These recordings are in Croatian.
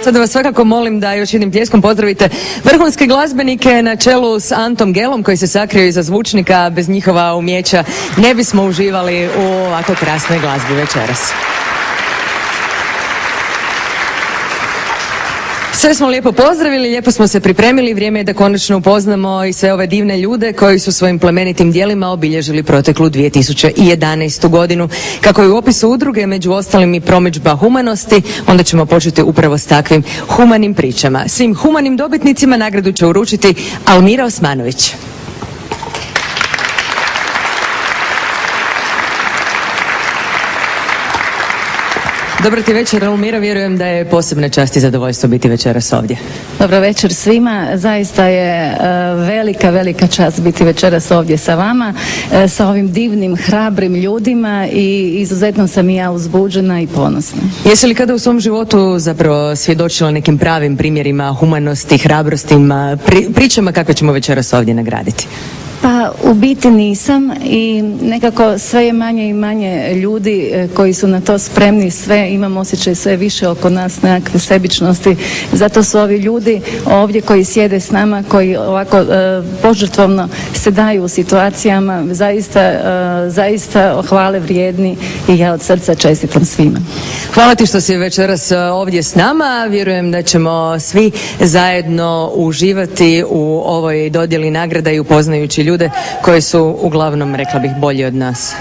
Sada vas svakako molim da još jednim pljeskom pozdravite vrhunske glazbenike na čelu s Antom Gelom koji se sakrio iza zvučnika. Bez njihova umijeća ne bismo uživali u ovako krasnoj glazbi večeras. Sve smo lijepo pozdravili, lijepo smo se pripremili, vrijeme je da konačno upoznamo i sve ove divne ljude koji su svojim plemenitim djelima obilježili proteklu 2011. godinu. Kako je u opisu udruge među ostalim i promidžba humanosti, onda ćemo početi upravo s takvim humanim pričama. Svim humanim dobitnicima nagradu će uručiti Almira Osmanović. Dobro ti večer, Almira, vjerujem da je posebna čast i zadovoljstvo biti večeras ovdje. Dobro večer svima, zaista je velika čast biti večeras ovdje sa vama, sa ovim divnim, hrabrim ljudima i izuzetno sam i ja uzbuđena i ponosna. Jesi li kada u svom životu zapravo svjedočila nekim pravim primjerima humanosti, hrabrosti, pričama kakve ćemo večeras ovdje nagraditi? Pa u biti nisam i nekako sve je manje i manje ljudi koji su na to spremni, sve imam osjećaj sve više oko nas nekakve sebičnosti, zato su ovi ljudi ovdje koji sjede s nama, koji ovako požrtvovno se daju u situacijama, zaista hvale vrijedni i ja od srca čestitam svima. Hvala ti što si večeras ovdje s nama, vjerujem da ćemo svi zajedno uživati u ovoj dodjeli nagrada i upoznajući ljude koji su uglavnom, rekla bih, bolji od nas.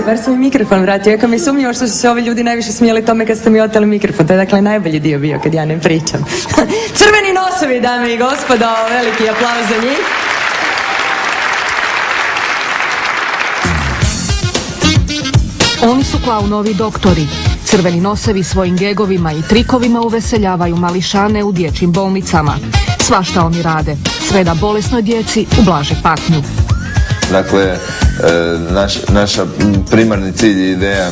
Bar sam mi mikrofon vratio, iako mi je sumnjivo što su se ovi ljudi najviše smijeli tome kad ste mi oteli mikrofon. To je dakle najbolji dio bio kad ja ne pričam. Crveni nosovi, dame i gospodo, veliki aplauz za njih. Oni su klaunovi doktori. Crveni nosevi svojim gegovima i trikovima uveseljavaju mališane u dječjim bolnicama. Svašta oni rade, sve da bolesnoj djeci ublaže patnju. Dakle, naša primarni cilj i ideja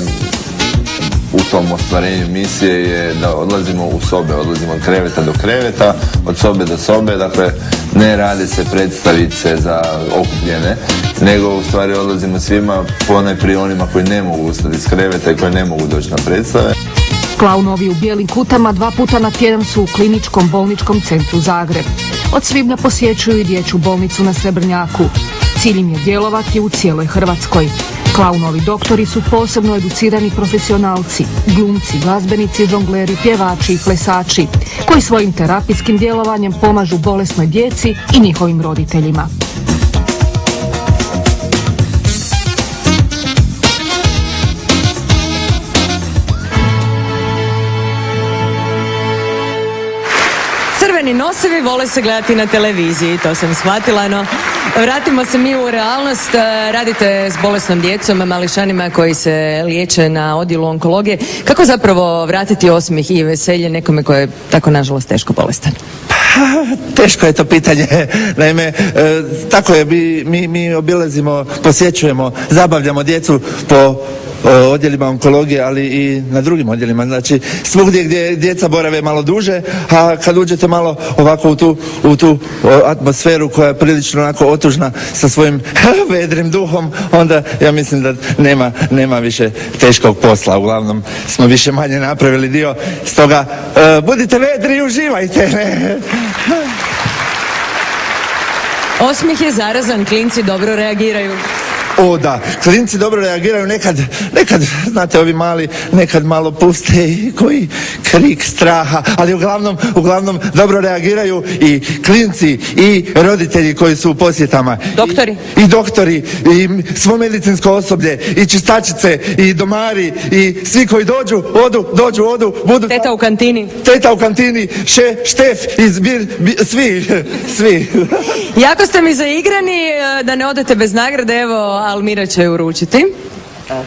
u tom ostvarenju misije je da odlazimo u sobe, odlazimo od kreveta do kreveta, od sobe do sobe, dakle ne rade se predstavice za okupljene, nego u stvari odlazimo svima, ponajprije onima koji ne mogu ustati iz kreveta i koji ne mogu doći na predstave. Klaunovi u bijelim kutama 2 puta na tjedan su u Kliničkom bolničkom centru Zagreb. Od svibnja posjećuju i dječju bolnicu na Srebrnjaku. Cilj im je djelovati u cijeloj Hrvatskoj. Klaunovi doktori su posebno educirani profesionalci, glumci, glazbenici, žongleri, pjevači i plesači, koji svojim terapijskim djelovanjem pomažu bolesnoj djeci i njihovim roditeljima. crveni nosevi vole se gledati na televiziji, to sam shvatila, no vratimo se mi u realnost. Radite s bolesnom djecom, mališanima koji se liječe na odjelu onkologije. Kako zapravo vratiti osmijeh i veselje nekome koji je tako nažalost teško bolestan? Teško je to pitanje. Naime, tako je, mi obilazimo, posjećujemo, zabavljamo djecu po odjelima onkologije, ali i na drugim odjelima. Znači, svugdje gdje djeca borave malo duže, a kad uđete malo ovako u tu atmosferu koja je prilično onako otužna sa svojim vedrim duhom, onda ja mislim da nema više teškog posla. Uglavnom smo više manje napravili dio. Stoga, budite vedri i uživajte. Osmijeh je zarazan, klinci dobro reagiraju. O da, klinci dobro reagiraju, nekad, znate, ovi mali nekad malo puste i koji krik straha, ali uglavnom dobro reagiraju i klinci i roditelji koji su u posjetama. Doktori? I doktori, i svo medicinsko osoblje, i čistačice, i domari, i svi koji dođu, budu... Teta u kantini? Teta u kantini, Štef, svi. Jako ste mi zaigrani, da ne odete bez nagrade, evo, Almira će ju uručiti. Hvala.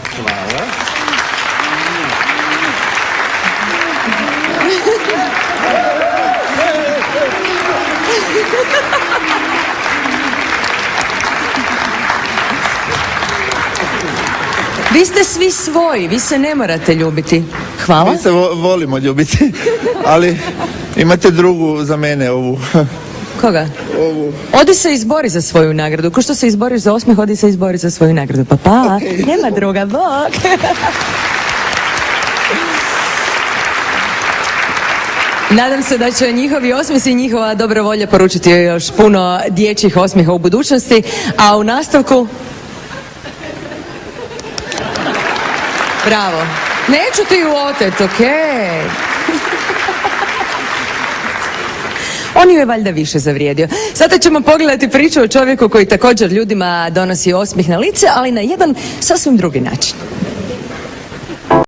Vi ste svi svoji, vi se ne morate ljubiti. Hvala. Mi se volimo ljubiti, ali imate drugu za mene, ovu. Koga? Ovu. Odi se izbori za svoju nagradu. Ko što se izboriš za osmijeh, odi se izbori za svoju nagradu. Pa, okay. Nema druga, bok. Nadam se da će njihovi osmijesi i njihova dobra volja poručiti još puno dječjih osmijeha u budućnosti. A u nastavku... Bravo. Neću ti ju otet, okej? On ju je valjda više zavrijedio. Sada ćemo pogledati priču o čovjeku koji također ljudima donosi osmijeh na lice, ali na jedan sasvim drugi način.